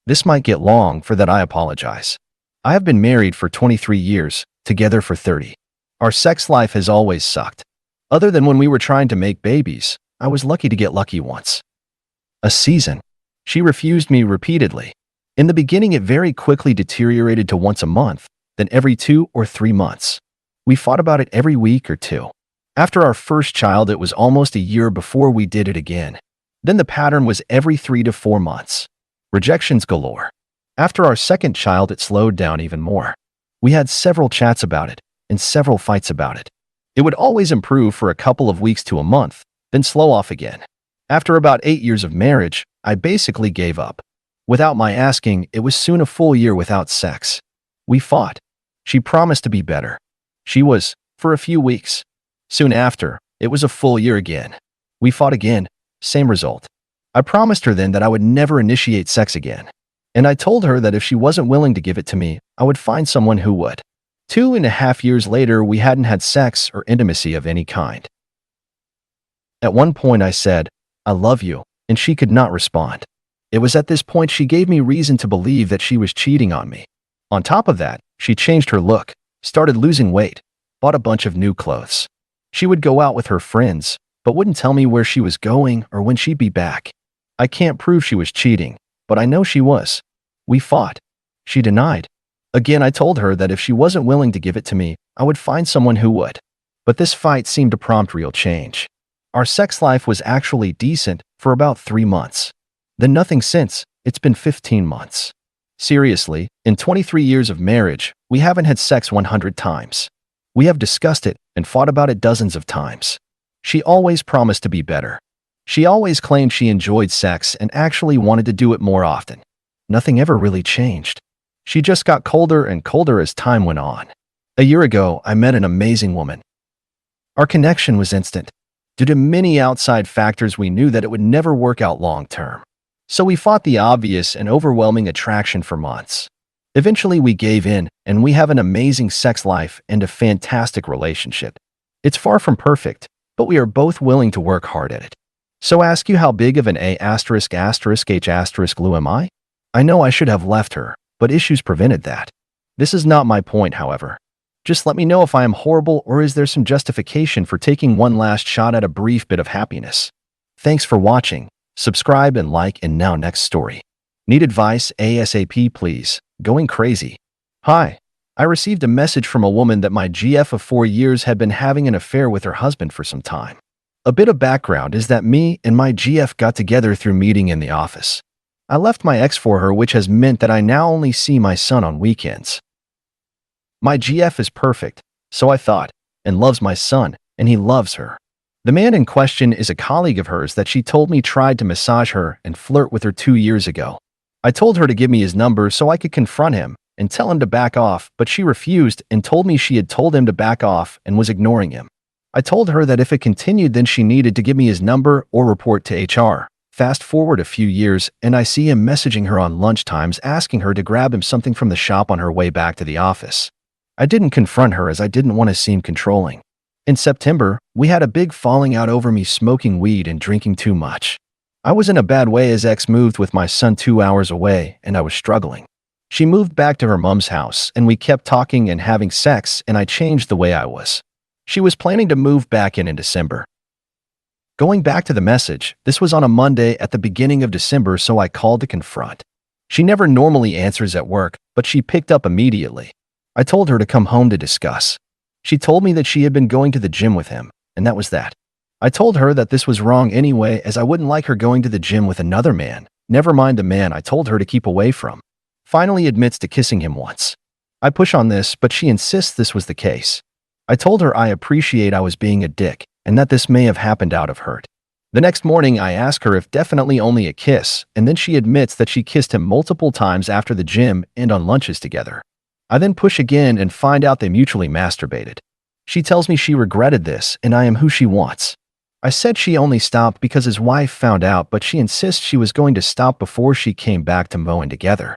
This might get long, for that I apologize. I have been married for 23 years, together for 30. Our sex life has always sucked. Other than when we were trying to make babies, I was lucky to get lucky once. A season. She refused me repeatedly. In the beginning, it very quickly deteriorated to once a month, then every 2 or 3 months. We fought about it every week or two. After our first child, it was almost a year before we did it again. Then the pattern was every 3 to 4 months. Rejections galore. After our second child, it slowed down even more. We had several chats about it and several fights about it. It would always improve for a couple of weeks to a month, then slow off again. After about 8 years of marriage, I basically gave up. Without my asking, it was soon a full year without sex. We fought. She promised to be better. She was, for a few weeks. Soon after, it was a full year again. We fought again, same result. I promised her then that I would never initiate sex again. And I told her that if she wasn't willing to give it to me, I would find someone who would. 2.5 years later, we hadn't had sex or intimacy of any kind. At one point I said, "I love you," and she could not respond. It was at this point she gave me reason to believe that she was cheating on me. On top of that, she changed her look, started losing weight, bought a bunch of new clothes. She would go out with her friends, but wouldn't tell me where she was going or when she'd be back. I can't prove she was cheating, but I know she was. We fought. She denied. Again, I told her that if she wasn't willing to give it to me, I would find someone who would. But this fight seemed to prompt real change. Our sex life was actually decent for about 3 months. Then nothing since. It's been 15 months. Seriously, in 23 years of marriage, we haven't had sex 100 times. We have discussed it and fought about it dozens of times. She always promised to be better. She always claimed she enjoyed sex and actually wanted to do it more often. Nothing ever really changed. She just got colder and colder as time went on. A year ago, I met an amazing woman. Our connection was instant. Due to many outside factors, we knew that it would never work out long term. So we fought the obvious and overwhelming attraction for months. Eventually, we gave in, and we have an amazing sex life and a fantastic relationship. It's far from perfect, but we are both willing to work hard at it. So ask you, how big of an A**H**Lu am I? I know I should have left her, but issues prevented that. This is not my point, however. Just let me know if I am horrible, or is there some justification for taking one last shot at a brief bit of happiness. Thanks for watching. Subscribe and like. And now, next story. Need advice ASAP, please. Going crazy. Hi. I received a message from a woman that my GF of 4 years had been having an affair with her husband for some time. A bit of background is that me and my GF got together through meeting in the office. I left my ex for her, which has meant that I now only see my son on weekends. My GF is perfect, so I thought, and loves my son, and he loves her. The man in question is a colleague of hers that she told me tried to massage her and flirt with her 2 years ago. I told her to give me his number so I could confront him and tell him to back off, but she refused and told me she had told him to back off and was ignoring him. I told her that if it continued, then she needed to give me his number or report to HR. Fast forward a few years, and I see him messaging her on lunchtimes asking her to grab him something from the shop on her way back to the office. I didn't confront her as I didn't want to seem controlling. In September, we had a big falling out over me smoking weed and drinking too much. I was in a bad way as ex moved with my son 2 hours away, and I was struggling. She moved back to her mom's house, and we kept talking and having sex, and I changed the way I was. She was planning to move back in December. Going back to the message, this was on a Monday at the beginning of December, so I called to confront. She never normally answers at work, but she picked up immediately. I told her to come home to discuss. She told me that she had been going to the gym with him, and that was that. I told her that this was wrong anyway, as I wouldn't like her going to the gym with another man, never mind the man I told her to keep away from. Finally admits to kissing him once. I push on this, but she insists this was the case. I told her I appreciate I was being a dick, and that this may have happened out of hurt. The next morning, I ask her if definitely only a kiss, and then she admits that she kissed him multiple times after the gym and on lunches together. I then push again and find out they mutually masturbated. She tells me she regretted this, and I am who she wants. I said she only stopped because his wife found out, but she insists she was going to stop before she came back to mowing together.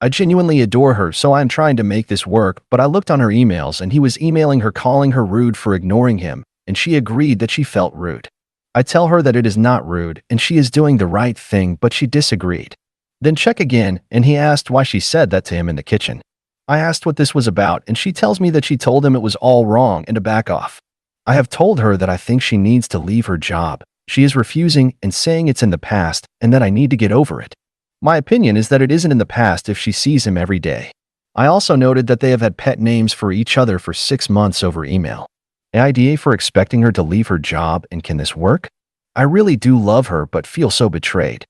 I genuinely adore her, so I'm trying to make this work, but I looked on her emails and he was emailing her calling her rude for ignoring him, and she agreed that she felt rude. I tell her that it is not rude and she is doing the right thing, but she disagreed. Then check again, and he asked why she said that to him in the kitchen. I asked what this was about, and she tells me that she told him it was all wrong and to back off. I have told her that I think she needs to leave her job. She is refusing and saying it's in the past and that I need to get over it. My opinion is that it isn't in the past if she sees him every day. I also noted that they have had pet names for each other for 6 months over email. An idea for expecting her to leave her job, and can this work? I really do love her but feel so betrayed.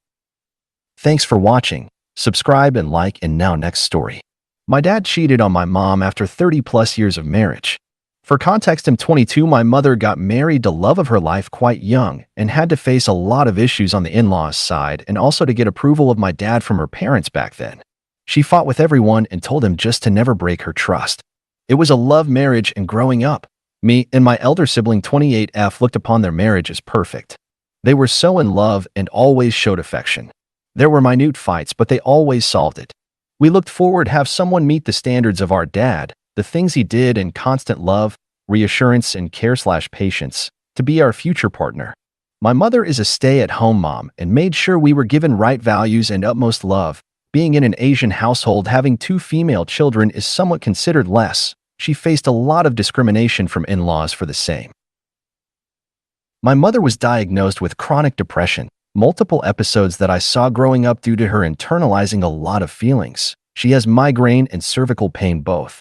Thanks for watching. Subscribe and like. And now next story. My dad cheated on my mom after 30 plus years of marriage. For context, I'm 22. My mother got married to love of her life quite young and had to face a lot of issues on the in-laws side and also to get approval of my dad from her parents back then. She fought with everyone and told him just to never break her trust. It was a love marriage, and growing up, me and my elder sibling 28F looked upon their marriage as perfect. They were so in love and always showed affection. There were minute fights, but they always solved it. We looked forward to have someone meet the standards of our dad, the things he did, and constant love, reassurance, and care/patience to be our future partner. My mother is a stay-at-home mom and made sure we were given right values and utmost love. Being in an Asian household, having 2 female children is somewhat considered less. She faced a lot of discrimination from in-laws for the same. My mother was diagnosed with chronic depression, multiple episodes that I saw growing up due to her internalizing a lot of feelings. She has migraine and cervical pain both.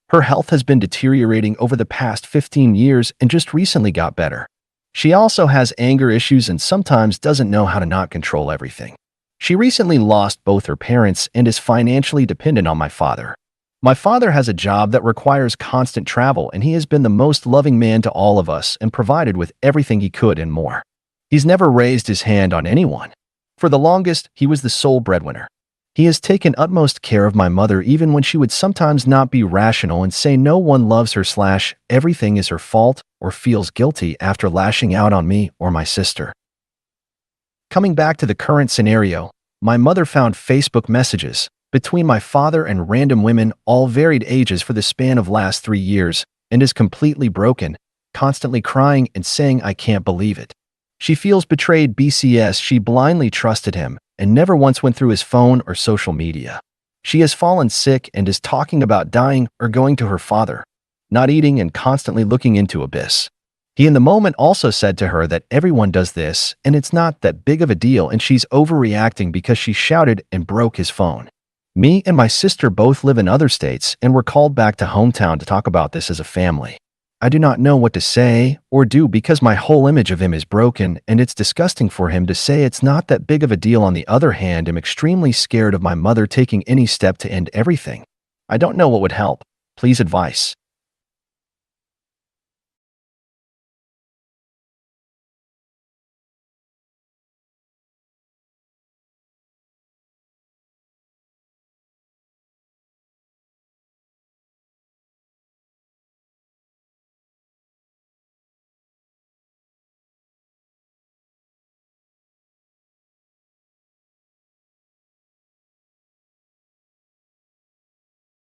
Her health has been deteriorating over the past 15 years and just recently got better. She also has anger issues and sometimes doesn't know how to not control everything. She recently lost both her parents and is financially dependent on my father. My father has a job that requires constant travel, and he has been the most loving man to all of us and provided with everything he could and more. He's never raised his hand on anyone. For the longest, he was the sole breadwinner. He has taken utmost care of my mother even when she would sometimes not be rational and say no one loves her/everything is her fault, or feels guilty after lashing out on me or my sister. Coming back to the current scenario, my mother found Facebook messages between my father and random women, all varied ages, for the span of last 3 years, and is completely broken, constantly crying and saying I can't believe it. She feels betrayed BCS. She blindly trusted him and never once went through his phone or social media. She has fallen sick and is talking about dying or going to her father, not eating and constantly looking into abyss. He in the moment also said to her that everyone does this and it's not that big of a deal, and she's overreacting because she shouted and broke his phone. Me and my sister both live in other states and were called back to hometown to talk about this as a family. I do not know what to say or do because my whole image of him is broken, and it's disgusting for him to say it's not that big of a deal. On the other hand, I'm extremely scared of my mother taking any step to end everything. I don't know what would help. Please advice.